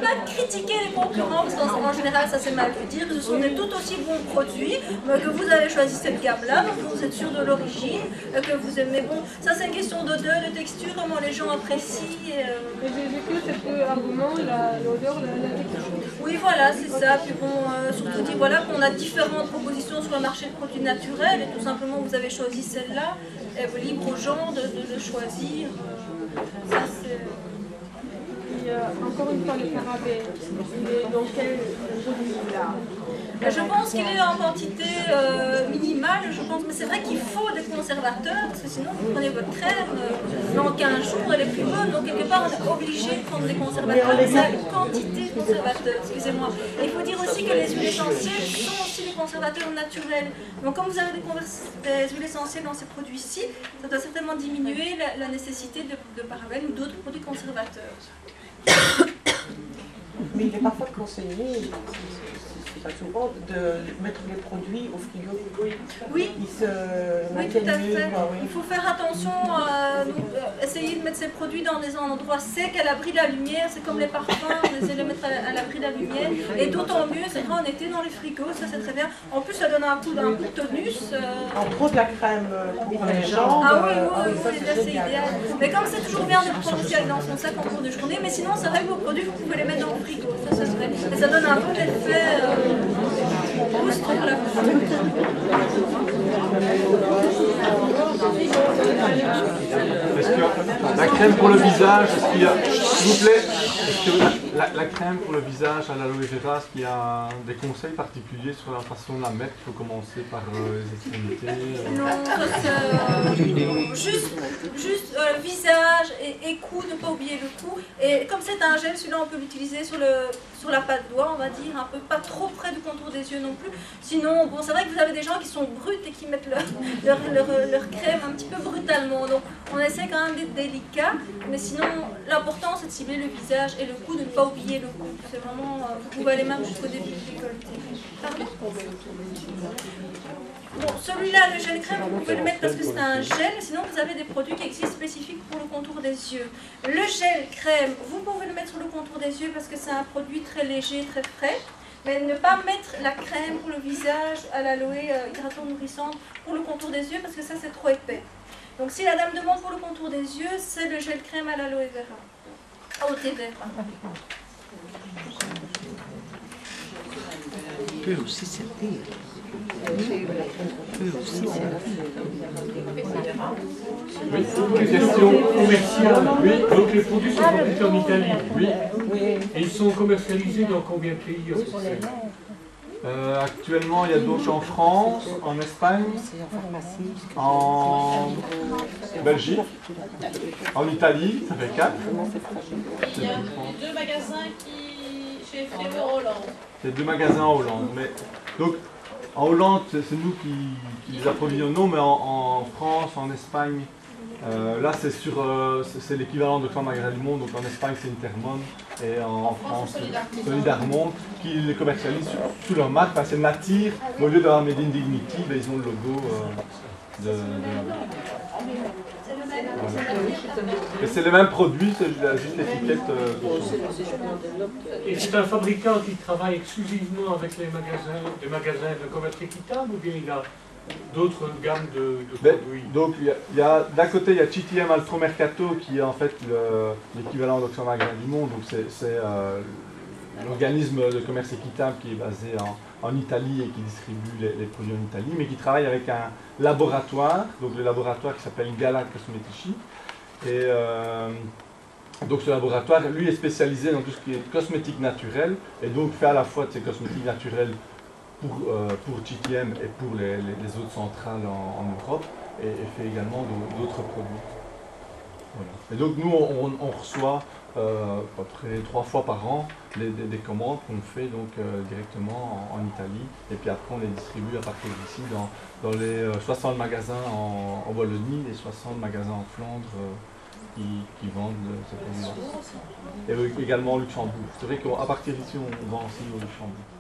pas critiquer les concurrents, parce qu'en général, ça c'est mal vu dire, ce sont des tout aussi bons produits, mais que vous avez choisi cette gamme-là, que vous êtes sûr de l'origine, que vous aimez. Bon, ça c'est une question d'odeur, de texture, comment les gens apprécient. Mais j'ai vu que c'est peu argument, l'odeur, la texture. Oui, voilà, c'est ça. Puis bon, surtout dit voilà qu'on a différentes propositions sur le marché de produits naturels, et tout simplement vous avez choisi celle-là, et vous libre aux gens de choisir. Ça c'est... Encore une fois, le parabène, il est dans quel produit là? Je pense qu'il est en quantité minimale, je pense, mais c'est vrai qu'il faut des conservateurs, parce que sinon vous prenez votre crème, dans 15 jours elle est plus bonne, donc quelque part on est obligé de prendre des conservateurs, c'est la quantité de conservateurs, excusez-moi. Et il faut dire aussi que les huiles essentielles sont aussi des conservateurs naturels, donc comme vous avez des huiles essentielles dans ces produits-ci, ça doit certainement diminuer la nécessité de parabènes ou d'autres produits conservateurs. Mais il est parfois conseillé, c'est pas souvent, de mettre les produits au frigo. Oui, Ils se oui, tout à fait. oui. Il faut faire attention, essayer de mettre ces produits dans des endroits secs, à l'abri de la lumière. C'est comme les parfums, on essaie de les mettre à l'abri de la lumière. Et d'autant mieux, c'est vrai, en été dans les frigos, ça c'est très bien. En plus, ça donne un coup de tonus. Entre autres, la crème pour les jambes. Ah oui, c'est assez idéal. Mais comme c'est toujours bien de le prendre aussi dans son sac en cours de journée, mais sinon, c'est vrai que vos produits, vous pouvez les mettre dans le frigo. Ça, c'est vrai. Et ça donne un bon effet boost pour la peau. Est-ce que la crème pour le visage, est-ce qu'il y a, s'il vous plaît, est-ce que la crème pour le visage à l'aloe vera, est-ce qu'il y a des conseils particuliers sur la façon de la mettre? Il faut commencer par les extrémités Non, juste visage et cou, ne pas oublier le cou. Et comme c'est un gel, celui-là on peut l'utiliser sur la patte doigt, on va dire, un peu pas trop près du contour des yeux non plus. Sinon, bon, c'est vrai que vous avez des gens qui sont bruts et qui mettent leur crème un petit peu brutalement. Donc on essaie quand même d'être délicat, mais sinon l'important c'est de cibler le visage et le cou, de ne pas oublier le cou. C'est vraiment, vous pouvez aller même jusqu'au début du décolleté. Pardon ? Bon, celui-là, le gel crème, vous pouvez le mettre parce que c'est un gel, sinon vous avez des produits qui existent spécifiques pour le contour des yeux. Le gel crème, vous pouvez le mettre sur le contour des yeux parce que c'est un produit très léger, très frais. Mais ne pas mettre la crème pour le visage à l'aloe hydratante nourrissante pour le contour des yeux parce que ça c'est trop épais. Donc si la dame demande pour le contour des yeux, c'est le gel crème à l'aloe vera. Au thé vert. Peut aussi servir. Peut aussi servir. Oui, une question commerciale. Oui, donc les produits sont fabriqués en Italie. Oui. Et ils sont commercialisés dans combien de pays? Actuellement, il y a donc en France, en Espagne, en Belgique, en Italie, ça fait 4. Il y a 2 magasins chez Flavor Hollande. Il y a 2 magasins en Hollande. Mais, donc, en Hollande, c'est nous qui les approvisionnons, mais en France, en Espagne, là c'est l'équivalent de Maghreb du Monde, donc en Espagne c'est Intermon et en France c'est Solidarmont qui les commercialisent sous leur marque, enfin, c'est Natir, mais au lieu d'avoir Made in Dignity, ben, ils ont le logo de et c'est le même produit, c'est juste l'étiquette. Et c'est un fabricant qui travaille exclusivement avec des magasins de commerce équitable ou bien il a d'autres gammes de produits? Donc il y a d'un côté il y a CTM Altro Mercato qui est en fait l'équivalent d'Oxfam Maghreb du Monde, donc c'est l'organisme de commerce équitable qui est basé en Italie et qui distribue les produits en Italie, mais qui travaille avec un laboratoire, donc le laboratoire qui s'appelle Gala Cosmetici. Et donc ce laboratoire, lui, est spécialisé dans tout ce qui est cosmétique naturelle, et donc fait à la fois de ces cosmétiques naturels pour GTM et pour les autres centrales en Europe, et fait également d'autres produits. Voilà. Et donc nous, on reçoit à peu près 3 fois par an des commandes qu'on fait donc, directement en Italie, et puis après on les distribue à partir d'ici dans les 60 magasins en Wallonie et 60 magasins en Flandre qui vendent ces produits-là. Et également au Luxembourg. C'est vrai qu'à partir d'ici on vend aussi au Luxembourg.